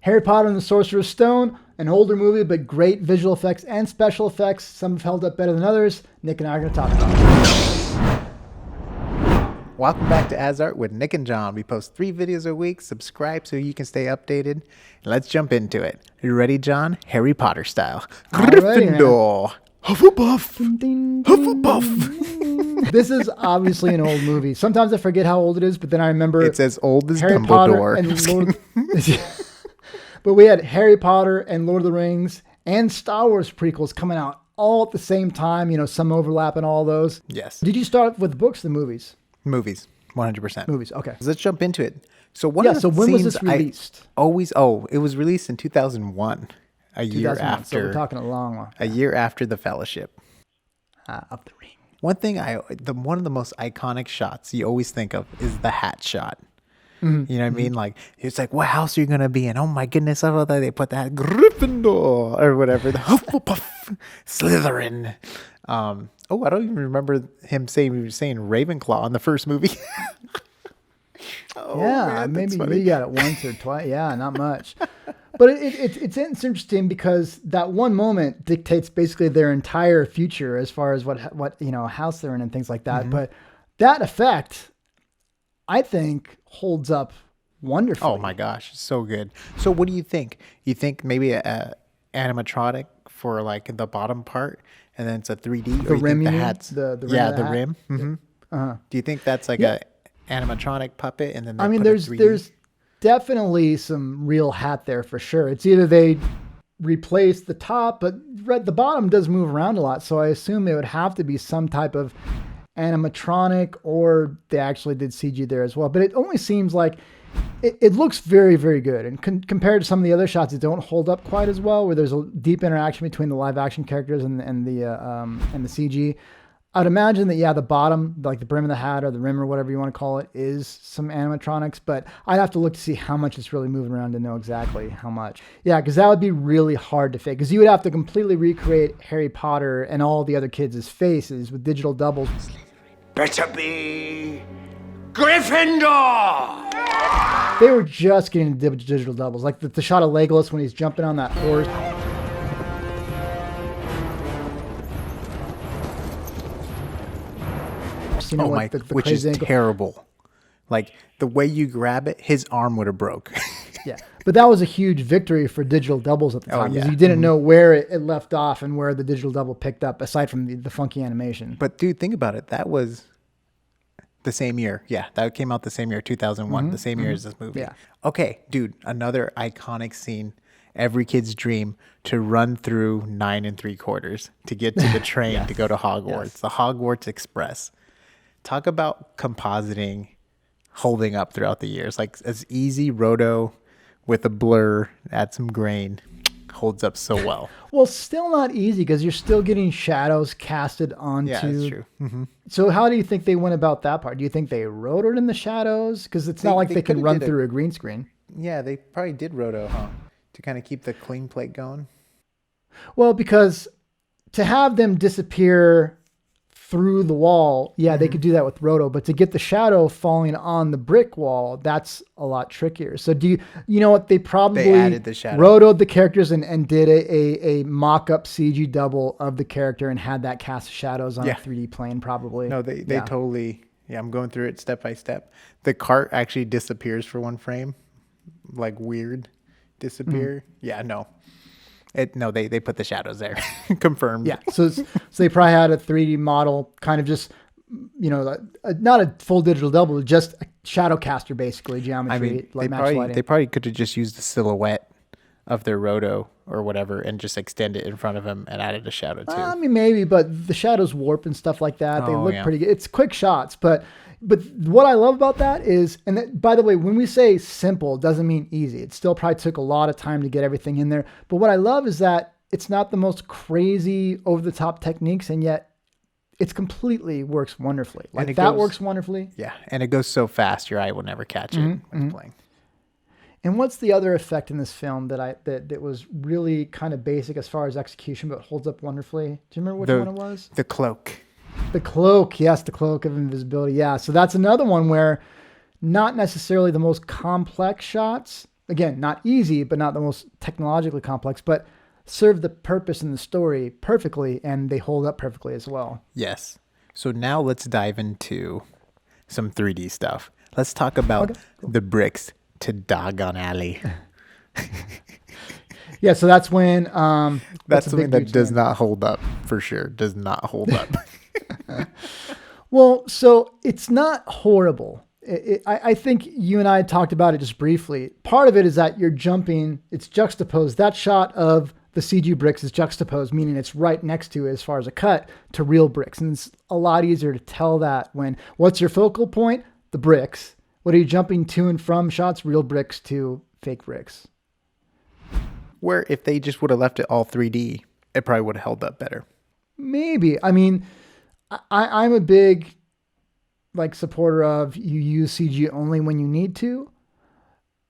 Harry Potter and the Sorcerer's Stone, an older movie, but great visual effects and special effects. Some have held up better than others. Nick and I are going to talk about it. Welcome back to AsArt with Nick and John. We post 3 videos a week. Subscribe so you can stay updated. Let's jump into it. You ready, John? Harry Potter style. Gryffindor. Hufflepuff. Ding, ding, ding. Hufflepuff. This is obviously an old movie. Sometimes I forget how old it is, but then I remember It's as old as Harry Dumbledore. Potter and But we had Harry Potter and Lord of the Rings and Star Wars prequels coming out all at the same time. You know, some overlap in all those. Yes. Did you start with the books or the movies? Movies. 100%. Movies, okay. Let's jump into it. So When was this released? It was released in 2001. A year 2001, after. So we're talking a long one. A year after the Fellowship. Of the Ring. One thing one of the most iconic shots you always think of is the hat shot. Mm-hmm. You know what I mean? Like, it's like, what house are you going to be in? Oh my goodness. I thought they put that Gryffindor or whatever. The Hufflepuff, Slytherin. I don't even remember him saying Ravenclaw in the first movie. Maybe you got it once or twice. Yeah, not much. But it's interesting because that one moment dictates basically their entire future as far as what house they're in and things like that. Mm-hmm. But that effect, I think, holds up wonderfully. Oh my gosh, so good. So what do you think? You think maybe a animatronic for like the bottom part, and then it's a 3D? The rim, the hats? The rim. Yeah, the rim. Mm-hmm. Uh-huh. Do you think that's like a animatronic puppet, and then there's definitely some real hat there for sure. It's either they replace the top, but the bottom does move around a lot, so I assume it would have to be some type of animatronic, or they actually did CG there as well. But it only seems like it looks very, very good. And compared to some of the other shots that don't hold up quite as well, where there's a deep interaction between the live action characters and the CG, I'd imagine that, the bottom, like the brim of the hat or the rim or whatever you want to call it, is some animatronics, but I'd have to look to see how much it's really moving around to know exactly how much. Yeah, because that would be really hard to fake, because you would have to completely recreate Harry Potter and all the other kids' faces with digital doubles. Better be Gryffindor! They were just getting digital doubles, like the shot of Legolas when he's jumping on that horse. Which is terrible. Like the way you grab it, his arm would have broke. Yeah, but that was a huge victory for digital doubles at the time, because you didn't know where it left off and where the digital double picked up, aside from the funky animation. But dude, think about it. That was the same year. Yeah, that came out the same year, 2001, the same year as this movie. Yeah. Okay, dude, another iconic scene. Every kid's dream to run through 9 3/4 to get to the train to go to Hogwarts. Yes. The Hogwarts Express. Talk about compositing holding up throughout the years. Like as easy roto with a blur, add some grain, holds up so well. Well, still not easy because you're still getting shadows casted onto. Yeah, that's true. Mm-hmm. So how do you think they went about that part? Do you think they rotoed in the shadows? Because it's not like they can run through a green screen. Yeah, they probably did roto, huh? To kind of keep the clean plate going. Well, because to have them disappear through the wall, they could do that with roto, but to get the shadow falling on the brick wall, that's a lot trickier. So you know what, they probably added the shadow, rotoed the characters and did a mock-up CG double of the character and had that cast of shadows on a 3D plane probably. No, they totally, I'm going through it step by step. The cart actually disappears for one frame, like weird disappear. Yeah, no. They put the shadows there. Confirmed. Yeah. So they probably had a 3D model, kind of just, not a full digital double, just a shadow caster, basically, geometry. I mean, they probably could have just used the silhouette of their roto or whatever and just extend it in front of him and added a shadow too. I mean, maybe, but the shadows warp and stuff like that. They look pretty good. It's quick shots, but what I love about that is, and that, by the way, when we say simple, it doesn't mean easy. It still probably took a lot of time to get everything in there. But what I love is that it's not the most crazy over-the-top techniques, and yet it's completely works wonderfully. Like that works wonderfully. Yeah, and it goes so fast, your eye will never catch it when it's playing. And what's the other effect in this film that was really kind of basic as far as execution, but holds up wonderfully? Do you remember which one it was? The cloak. The cloak, yes, the cloak of invisibility. Yeah, so that's another one where not necessarily the most complex shots, again, not easy, but not the most technologically complex, but serve the purpose in the story perfectly, and they hold up perfectly as well. Yes. So now let's dive into some 3D stuff. Let's talk about the bricks to Doggone Alley. Yeah, so that's when That's something that does not hold up, for sure. Does not hold up. Well, so it's not horrible. I think you and I talked about it just briefly. Part of it is that you're jumping, it's juxtaposed. That shot of the CG bricks is juxtaposed, meaning it's right next to, as far as a cut, to real bricks. And it's a lot easier to tell that when, what's your focal point? The bricks. What are you jumping to and from shots? Real bricks to fake bricks. Where if they just would have left it all 3D, it probably would have held up better. Maybe. I mean, I'm a big supporter of you use CG only when you need to.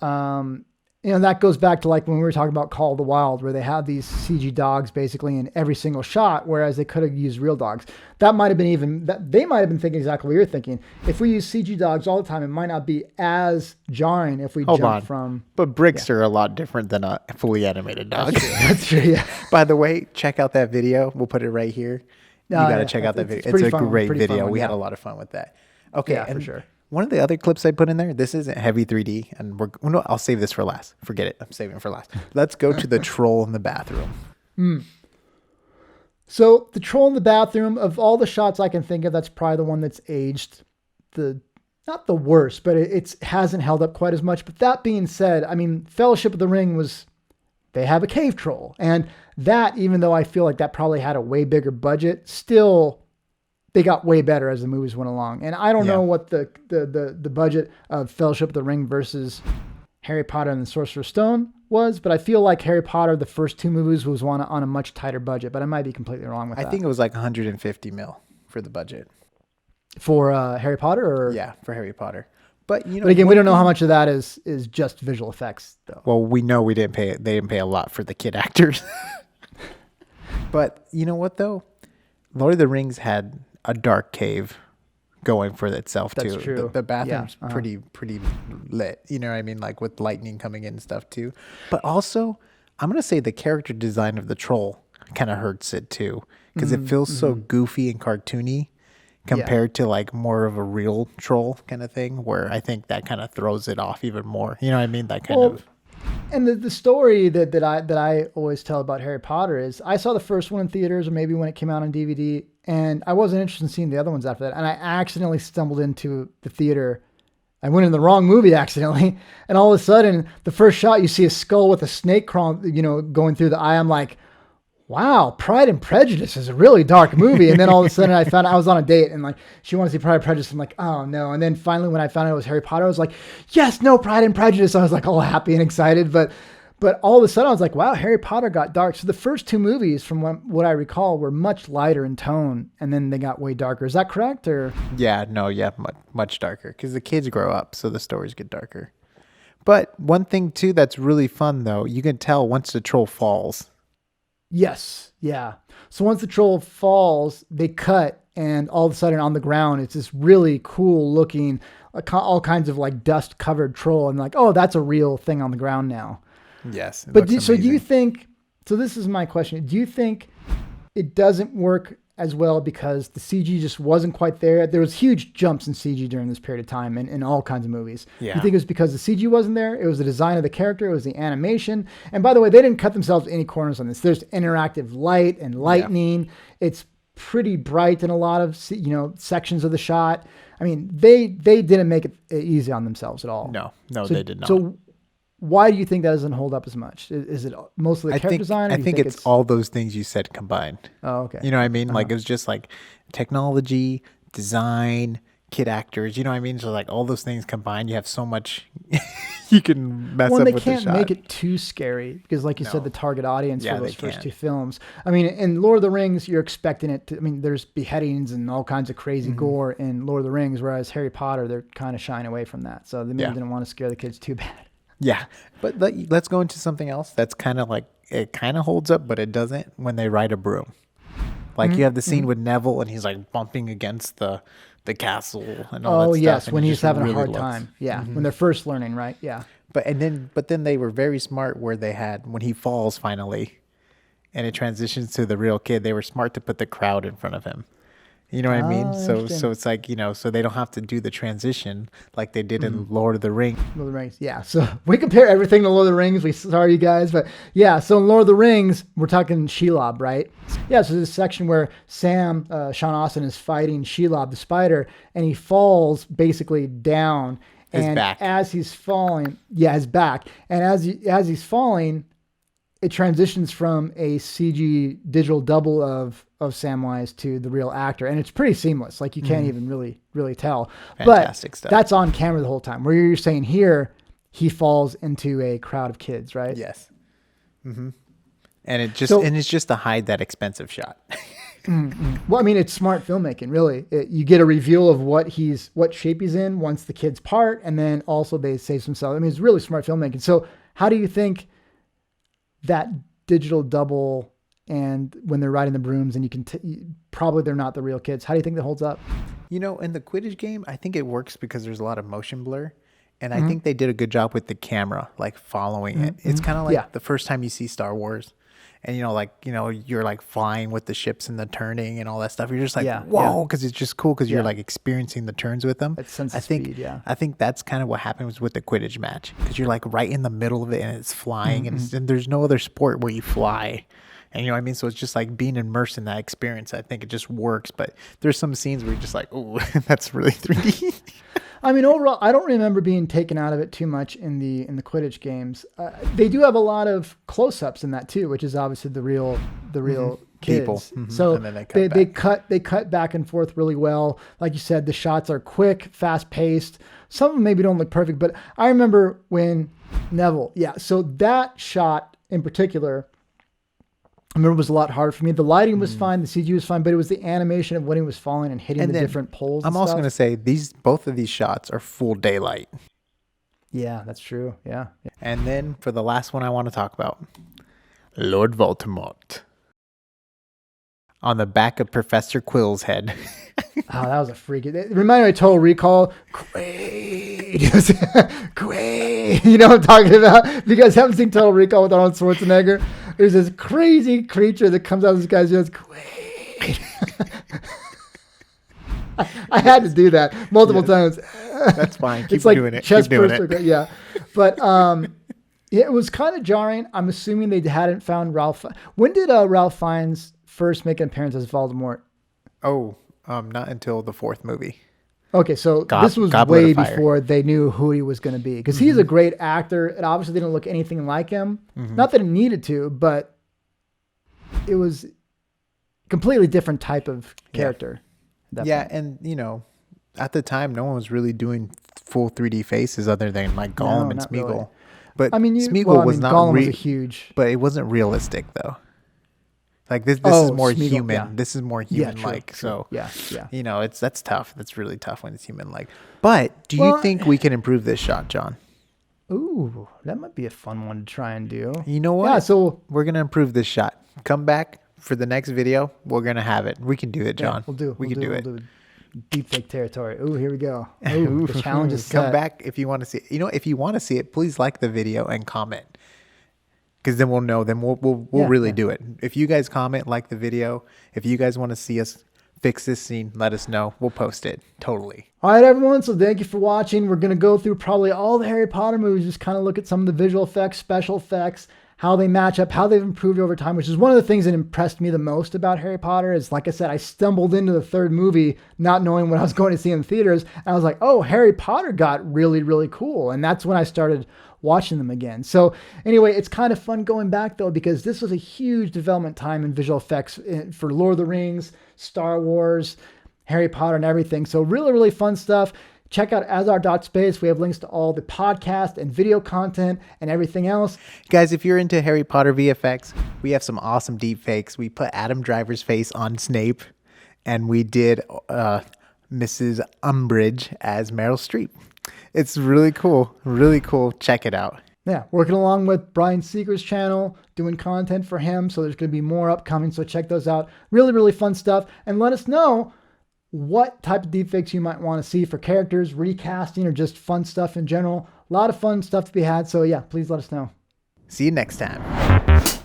That goes back to when we were talking about Call of the Wild, where they have these CG dogs basically in every single shot, whereas they could have used real dogs. They might have been thinking exactly what you're thinking. If we use CG dogs all the time, it might not be as jarring if we jump from. But bricks are a lot different than a fully animated dog. That's true. Yeah. By the way, check out that video. We'll put it right here. You got to check out that video. It's a great video. We had a lot of fun with that. Okay, yeah, for sure. One of the other clips I put in there, this isn't heavy 3D, and I'll save this for last. Forget it. I'm saving it for last. Let's go to the troll in the bathroom. So the troll in the bathroom, of all the shots I can think of, that's probably the one that's aged not the worst, but it hasn't held up quite as much. But that being said, I mean, Fellowship of the Ring they have a cave troll. And that, even though I feel like that probably had a way bigger budget, still they got way better as the movies went along. And I don't know what the budget of Fellowship of the Ring versus Harry Potter and the Sorcerer's Stone was, but I feel like Harry Potter, the first two movies, was on a much tighter budget, but I might be completely wrong with that. I think it was 150 mil for the budget. For Harry Potter? Or? Yeah, for Harry Potter. But again, we don't know how much of that is just visual effects, though. Well, we know they didn't pay a lot for the kid actors. But you know what, though? Lord of the Rings had a dark cave going for itself too. That's true. The bathroom's pretty lit. You know what I mean? With lightning coming in and stuff too. But also, I'm gonna say the character design of the troll kind of hurts it too, because it feels so goofy and cartoony compared to more of a real troll kind of thing, where I think that kind of throws it off even more. You know what I mean? That kind of. And the story that I always tell about Harry Potter is I saw the first one in theaters, or maybe when it came out on DVD, and I wasn't interested in seeing the other ones after that. And I accidentally stumbled into the theater. I went in the wrong movie accidentally, and all of a sudden, the first shot, you see a skull with a snake crawling, going through the eye. I'm like, wow, Pride and Prejudice is a really dark movie. And then all of a sudden I found I was on a date and she wanted to see Pride and Prejudice. I'm like, oh no. And then finally when I found out it was Harry Potter, I was like, yes, no, Pride and Prejudice. I was all happy and excited. But all of a sudden I was like, wow, Harry Potter got dark. So the first two movies, from what I recall, were much lighter in tone, and then they got way darker. Is that correct? Or Much darker, because the kids grow up, so the stories get darker. But one thing too that's really fun though, you can tell once the troll falls. Yes. Yeah. So once the troll falls, they cut, and all of a sudden on the ground, it's this really cool looking, all kinds of dust covered troll. And oh, that's a real thing on the ground now. Yes. But do you think, so this is my question. Do you think it doesn't work as well because the CG just wasn't quite there? There was huge jumps in CG during this period of time in all kinds of movies. Yeah. You think it was because the CG wasn't there? It was the design of the character. It was the animation. And by the way, they didn't cut themselves any corners on this. There's interactive light and lightning. Yeah. It's pretty bright in a lot of, sections of the shot. I mean, they didn't make it easy on themselves at all. No, they did not. So why do you think that doesn't hold up as much? Is it mostly the character design? I think it's all those things you said combined. Oh, okay. You know what I mean? It was just technology, design, kid actors. You know what I mean? So all those things combined, you have so much you can mess up with the shot. They can't make it too scary because, like you said, the target audience for those first two films. I mean, in Lord of the Rings, you're expecting it to. I mean, there's beheadings and all kinds of crazy gore in Lord of the Rings, whereas Harry Potter, they're kind of shying away from that. So they maybe didn't want to scare the kids too bad. Yeah, but let's go into something else that's kind of it kind of holds up, but it doesn't when they ride a broom. You have the scene with Neville and he's bumping against the castle and all that stuff. Oh, yes, when he's having really a hard time. Yeah, when they're first learning, right? Yeah. But then they were very smart where they had when he falls finally, and it transitions to the real kid. They were smart to put the crowd in front of him. You know what I mean? So it's like, so they don't have to do the transition like they did in Lord of the Rings. Lord of the Rings, yeah. So we compare everything to Lord of the Rings. Sorry, you guys, but yeah. So in Lord of the Rings, we're talking Shelob, right? Yeah. So there's a section where Sean Astin is fighting Shelob the spider, and he falls basically down. His and back. as he's falling, his back, and as he's falling, it transitions from a CG digital double of Samwise to the real actor, and it's pretty seamless. Like you can't even really tell. Fantastic stuff. That's on camera the whole time. Where you're saying here, he falls into a crowd of kids, right? Yes. Mm-hmm. And it's just to hide that expensive shot. Well, I mean, it's smart filmmaking, really. You get a reveal of what shape he's in once the kids part, and then also they save themselves. I mean, it's really smart filmmaking. So how do you think that digital double, and when they're riding the brooms and you can probably they're not the real kids, how do you think that holds up? In the Quidditch game, I think it works because there's a lot of motion blur, and I think they did a good job with the camera, like following it. It's kind of like the first time you see Star Wars, and you're like flying with the ships and the turning and all that stuff. You're just like, whoa, because it's just cool because you're like experiencing the turns with them. That sense of speed, I think that's kind of what happens with the Quidditch match, because you're like right in the middle of it and it's flying, and there's no other sport where you fly. And you know what I mean? So it's just like being immersed in that experience. I think it just works. But there's some scenes where you're just like, oh, that's really 3D. I mean, overall, I don't remember being taken out of it too much in the Quidditch games. They do have a lot of close-ups in that too, which is obviously the real kids. People. So And then they cut back and forth really well. Like you said, the shots are quick, fast-paced. Some of them maybe don't look perfect, but I remember when Neville. Yeah, so that shot in particular, I remember it was a lot harder for me. The lighting was fine, the CG was fine, but it was the animation of when he was falling and hitting the different poles. I'm also going to say both of these shots are full daylight. Yeah, that's true. Yeah. And then for the last one I want to talk about, Lord Voldemort on the back of Professor Quill's head. Oh, that was a freak. It reminded me of Total Recall. Quaid. Quaid. You know what I'm talking about? If you guys haven't seen Total Recall with Arnold Schwarzenegger, there's this crazy creature that comes out of this guy's ears. Quaid. I had to do that multiple times. That's fine. Keep it's like doing it. Chest Keep doing it. Yeah. But it was kind of jarring. I'm assuming they hadn't found Ralph. When did Ralph Fiennes first make an appearance as Voldemort? Oh, not until the fourth movie. Okay, so this was way before they knew who he was going to be, because he's a great actor. It obviously didn't look anything like him. Not that it needed to, but it was completely different type of character. Yeah, and at the time, no one was really doing full 3D faces other than like Gollum and Smeagol. Really. But I mean, Smeagol was not Gollum was a huge, but it wasn't realistic though. Like this is more Smeagol, human. yeah. This is more human-like. True. So yeah. That's tough. That's really tough when it's human-like. But do you think we can improve this shot, John? Ooh, that might be a fun one to try and do. You know what? Yeah, so we're gonna improve this shot. Come back for the next video. We're gonna have it. We can do it, John. We can do it. Deepfake territory. Ooh, here we go. Ooh, the challenge is Come set. back if you want to see it. If you want to see it, please like the video and comment. Because then we'll know. Then we'll really do it. If you guys comment, like the video, if you guys want to see us fix this scene, let us know. We'll post it. Totally. All right, everyone. So thank you for watching. We're going to go through probably all the Harry Potter movies, just kind of look at some of the visual effects, special effects, how they match up, how they've improved over time, which is one of the things that impressed me the most about Harry Potter is, like I said, I stumbled into the third movie not knowing what I was going to see in the theaters. And I was like, oh, Harry Potter got really, really cool. And that's when I started watching them again. So anyway, it's kind of fun going back though, because this was a huge development time in visual effects for Lord of the Rings, Star Wars, Harry Potter, and everything. So really, really fun stuff. Check out AsArt.space. We have links to all the podcast and video content and everything else. Guys, if you're into Harry Potter VFX, we have some awesome deepfakes. We put Adam Driver's face on Snape, and we did Mrs. Umbridge as Meryl Streep. It's really cool. Really cool. Check it out. Yeah, working along with Brian Seeger's channel, doing content for him. So there's going to be more upcoming. So check those out. Really, really fun stuff. And let us know what type of deepfakes you might want to see for characters, recasting, or just fun stuff in general. a lot of fun stuff to be had. So yeah, please let us know. See you next time.